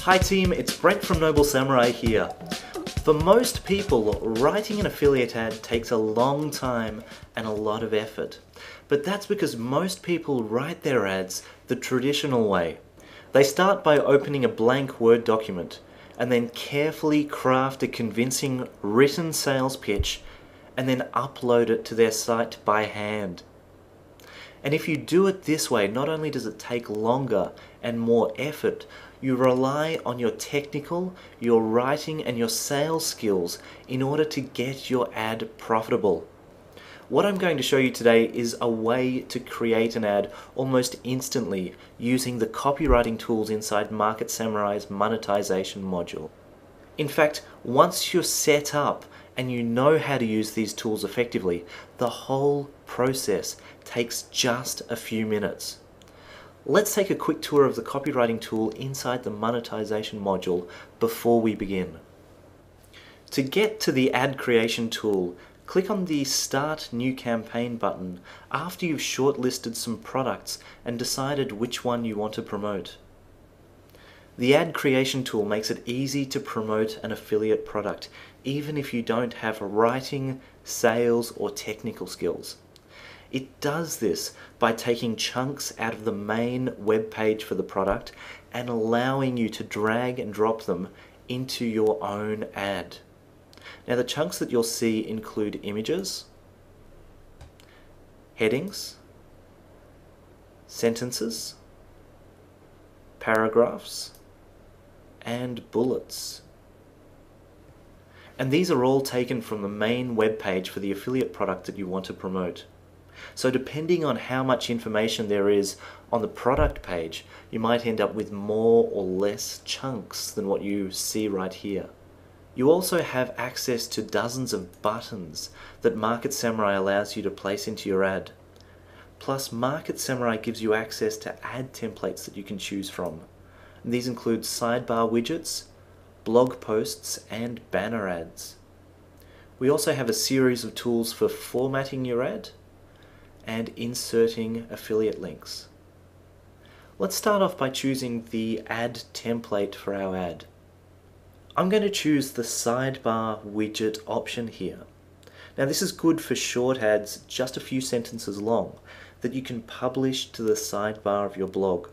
Hi team, it's Brent from Noble Samurai here. For most people, writing an affiliate ad takes a long time and a lot of effort. But that's because most people write their ads the traditional way. They start by opening a blank Word document and then carefully craft a convincing written sales pitch and then upload it to their site by hand. And if you do it this way, not only does it take longer and more effort, you rely on your technical, your writing and your sales skills in order to get your ad profitable. What I'm going to show you today is a way to create an ad almost instantly using the copywriting tools inside Market Samurai's monetization module. In fact, once you're set up and you know how to use these tools effectively, the whole process takes just a few minutes. Let's take a quick tour of the copywriting tool inside the monetization module before we begin. To get to the ad creation tool, click on the Start New Campaign button after you've shortlisted some products and decided which one you want to promote. The ad creation tool makes it easy to promote an affiliate product, even if you don't have writing, sales, or technical skills. It does this by taking chunks out of the main web page for the product and allowing you to drag and drop them into your own ad. Now the chunks that you'll see include images, headings, sentences, paragraphs, and bullets. And these are all taken from the main web page for the affiliate product that you want to promote. So depending on how much information there is on the product page, you might end up with more or less chunks than what you see right here. You also have access to dozens of buttons that Market Samurai allows you to place into your ad. Plus, Market Samurai gives you access to ad templates that you can choose from. And these include sidebar widgets, blog posts, and banner ads. We also have a series of tools for formatting your ad and inserting affiliate links. Let's start off by choosing the ad template for our ad. I'm going to choose the sidebar widget option here. Now this is good for short ads, just a few sentences long, that you can publish to the sidebar of your blog.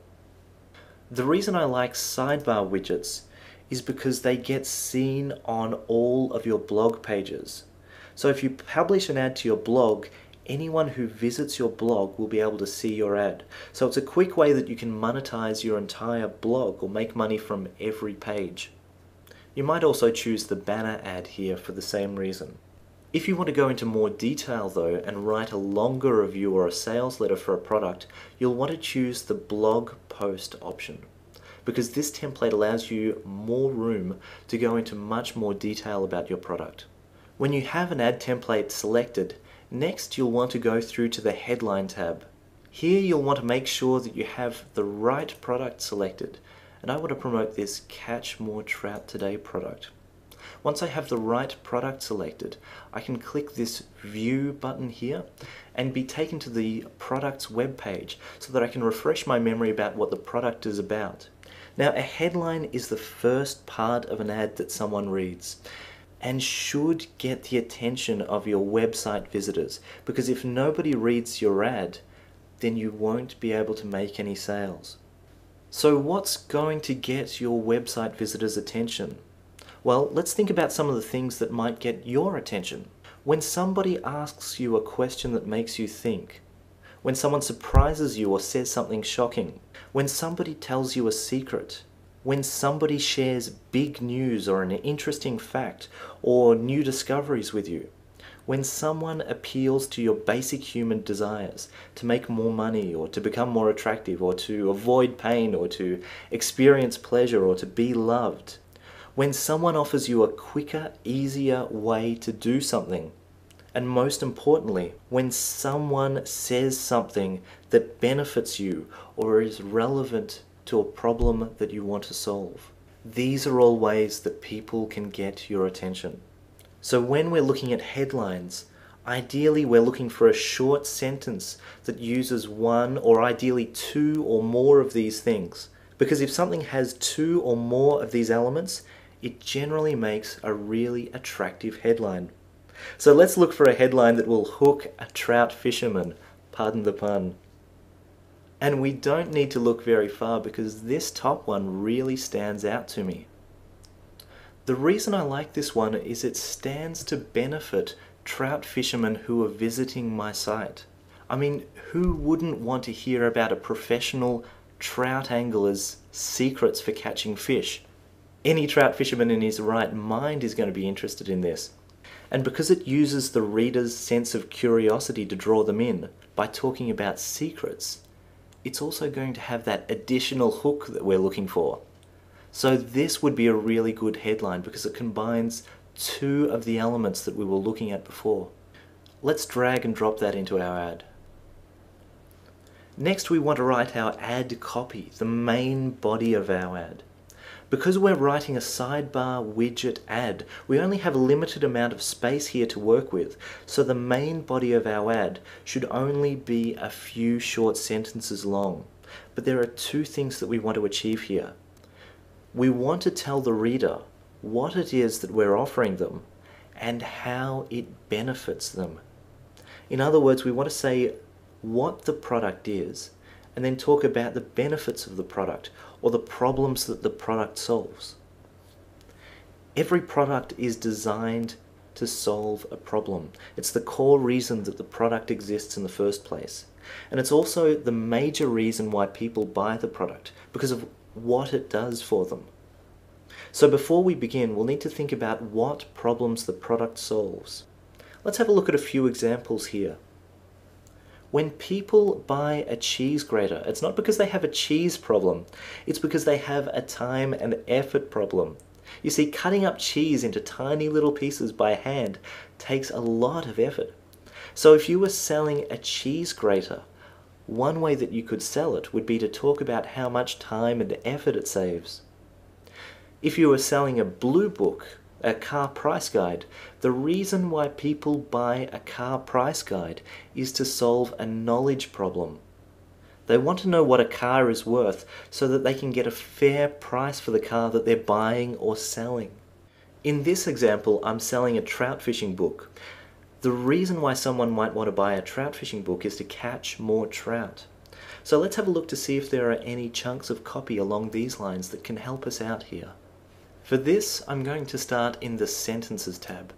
The reason I like sidebar widgets is because they get seen on all of your blog pages. So if you publish an ad to your blog, anyone who visits your blog will be able to see your ad. So it's a quick way that you can monetize your entire blog or make money from every page. You might also choose the banner ad here for the same reason. If you want to go into more detail though and write a longer review or a sales letter for a product, you'll want to choose the blog post option, because this template allows you more room to go into much more detail about your product. When you have an ad template selected, next you'll want to go through to the headline tab. Here you'll want to make sure that you have the right product selected, and I want to promote this Catch More Trout Today product. Once I have the right product selected, I can click this View button here and be taken to the product's web page so that I can refresh my memory about what the product is about. Now a headline is the first part of an ad that someone reads, and should get the attention of your website visitors, because if nobody reads your ad, then you won't be able to make any sales. So what's going to get your website visitors' attention? Well, let's think about some of the things that might get your attention. When somebody asks you a question that makes you think, when someone surprises you or says something shocking, when somebody tells you a secret, when somebody shares big news or an interesting fact or new discoveries with you, when someone appeals to your basic human desires to make more money or to become more attractive or to avoid pain or to experience pleasure or to be loved, when someone offers you a quicker, easier way to do something, and most importantly, when someone says something that benefits you or is relevant to a problem that you want to solve. These are all ways that people can get your attention. So when we're looking at headlines, ideally we're looking for a short sentence that uses one or ideally two or more of these things. Because if something has two or more of these elements, it generally makes a really attractive headline. So let's look for a headline that will hook a trout fisherman, pardon the pun. And we don't need to look very far because this top one really stands out to me. The reason I like this one is it stands to benefit trout fishermen who are visiting my site. I mean, who wouldn't want to hear about a professional trout angler's secrets for catching fish? Any trout fisherman in his right mind is going to be interested in this. And because it uses the reader's sense of curiosity to draw them in by talking about secrets, it's also going to have that additional hook that we're looking for. So this would be a really good headline because it combines two of the elements that we were looking at before. Let's drag and drop that into our ad. Next, we want to write our ad copy, the main body of our ad. Because we're writing a sidebar widget ad, we only have a limited amount of space here to work with, so the main body of our ad should only be a few short sentences long. But there are two things that we want to achieve here. We want to tell the reader what it is that we're offering them and how it benefits them. In other words, we want to say what the product is and then talk about the benefits of the product or the problems that the product solves. Every product is designed to solve a problem. It's the core reason that the product exists in the first place. And it's also the major reason why people buy the product, because of what it does for them. So before we begin, we'll need to think about what problems the product solves. Let's have a look at a few examples here. When people buy a cheese grater, it's not because they have a cheese problem, it's because they have a time and effort problem. You see, cutting up cheese into tiny little pieces by hand takes a lot of effort. So if you were selling a cheese grater, one way that you could sell it would be to talk about how much time and effort it saves. If you were selling a blue book, a car price guide, the reason why people buy a car price guide is to solve a knowledge problem. They want to know what a car is worth so that they can get a fair price for the car that they're buying or selling. In this example, I'm selling a trout fishing book. The reason why someone might want to buy a trout fishing book is to catch more trout. So let's have a look to see if there are any chunks of copy along these lines that can help us out here. For this, I'm going to start in the Sentences tab.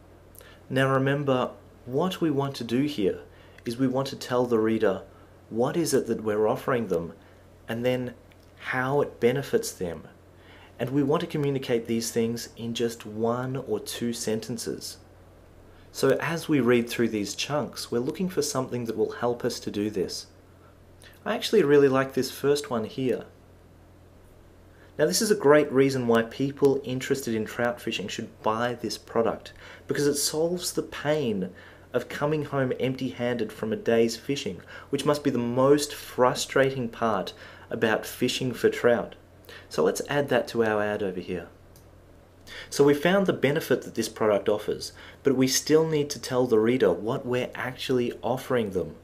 Now remember, what we want to do here is we want to tell the reader what is it that we're offering them and then how it benefits them. And we want to communicate these things in just one or two sentences. So as we read through these chunks, we're looking for something that will help us to do this. I actually really like this first one here. Now this is a great reason why people interested in trout fishing should buy this product, because it solves the pain of coming home empty-handed from a day's fishing, which must be the most frustrating part about fishing for trout. So let's add that to our ad over here. So we found the benefit that this product offers, but we still need to tell the reader what we're actually offering them.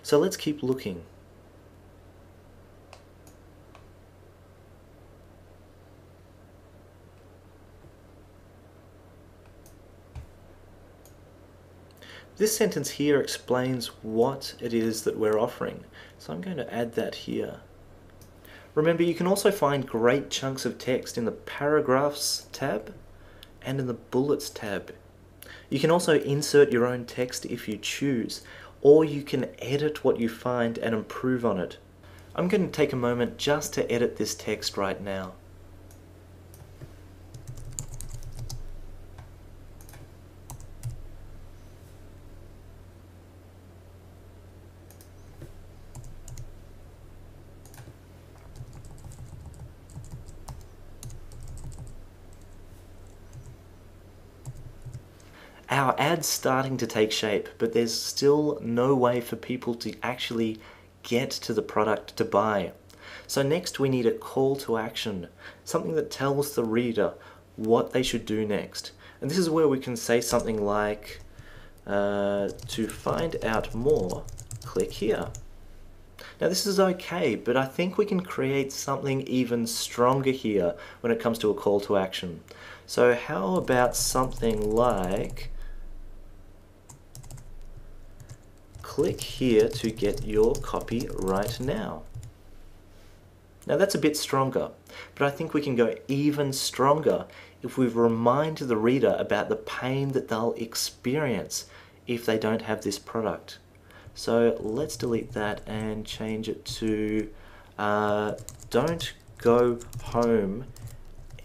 So let's keep looking. This sentence here explains what it is that we're offering, so I'm going to add that here. Remember, you can also find great chunks of text in the Paragraphs tab and in the Bullets tab. You can also insert your own text if you choose, or you can edit what you find and improve on it. I'm going to take a moment just to edit this text right now. Our ad's starting to take shape, but there's still no way for people to actually get to the product to buy. So next we need a call to action, something that tells the reader what they should do next. And this is where we can say something like, to find out more, click here. Now this is okay, but I think we can create something even stronger here when it comes to a call to action. So how about something like, click here to get your copy right now. Now that's a bit stronger, but I think we can go even stronger if we remind the reader about the pain that they'll experience if they don't have this product. So let's delete that and change it to don't go home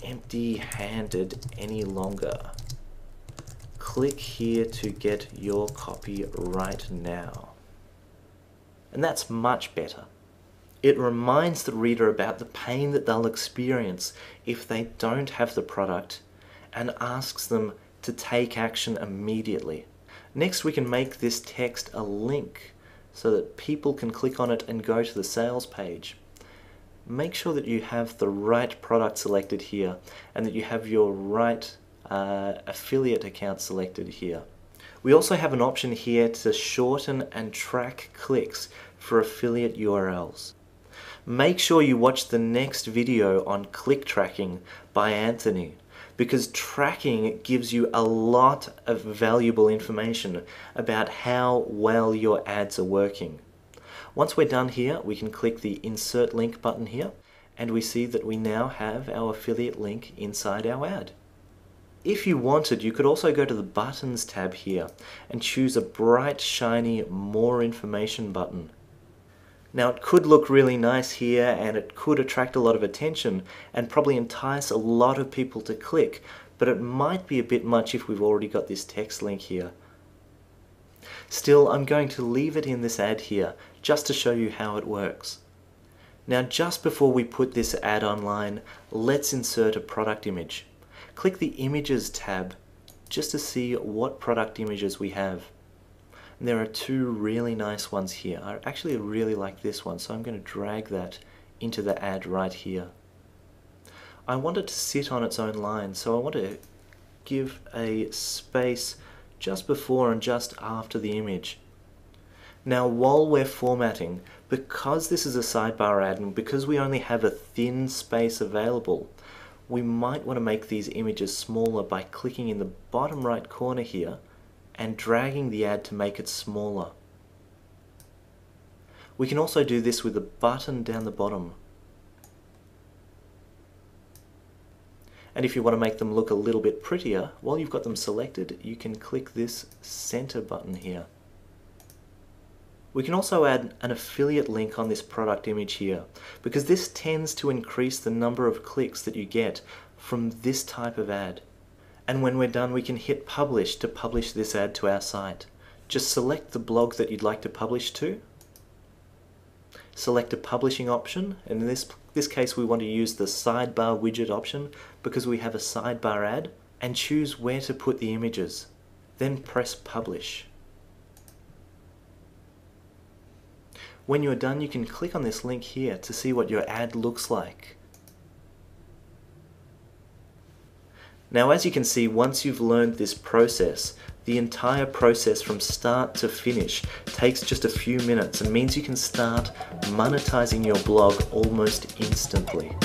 empty-handed any longer. Click here to get your copy right now. And that's much better. It reminds the reader about the pain that they'll experience if they don't have the product and asks them to take action immediately. Next, we can make this text a link so that people can click on it and go to the sales page. Make sure that you have the right product selected here and that you have your right affiliate account selected here. We also have an option here to shorten and track clicks for affiliate URLs. Make sure you watch the next video on click tracking by Anthony, because tracking gives you a lot of valuable information about how well your ads are working. Once we're done here, we can click the Insert Link button here, and we see that we now have our affiliate link inside our ad. If you wanted, you could also go to the Buttons tab here and choose a bright, shiny More Information button. Now it could look really nice here and it could attract a lot of attention and probably entice a lot of people to click, but it might be a bit much if we've already got this text link here. Still, I'm going to leave it in this ad here just to show you how it works. Now just before we put this ad online, let's insert a product image. Click the Images tab just to see what product images we have. And there are two really nice ones here. I actually really like this one, so I'm going to drag that into the ad right here. I want it to sit on its own line, so I want to give a space just before and just after the image. Now while we're formatting, because this is a sidebar ad and because we only have a thin space available, we might want to make these images smaller by clicking in the bottom right corner here and dragging the ad to make it smaller. We can also do this with the button down the bottom. And if you want to make them look a little bit prettier, while you've got them selected, you can click this center button here. We can also add an affiliate link on this product image here, because this tends to increase the number of clicks that you get from this type of ad. And when we're done, we can hit publish to publish this ad to our site. Just select the blog that you'd like to publish to, select a publishing option, and in this case we want to use the sidebar widget option because we have a sidebar ad, and choose where to put the images. Then press publish. When you're done, you can click on this link here to see what your ad looks like. Now as you can see, once you've learned this process, the entire process from start to finish takes just a few minutes and means you can start monetizing your blog almost instantly.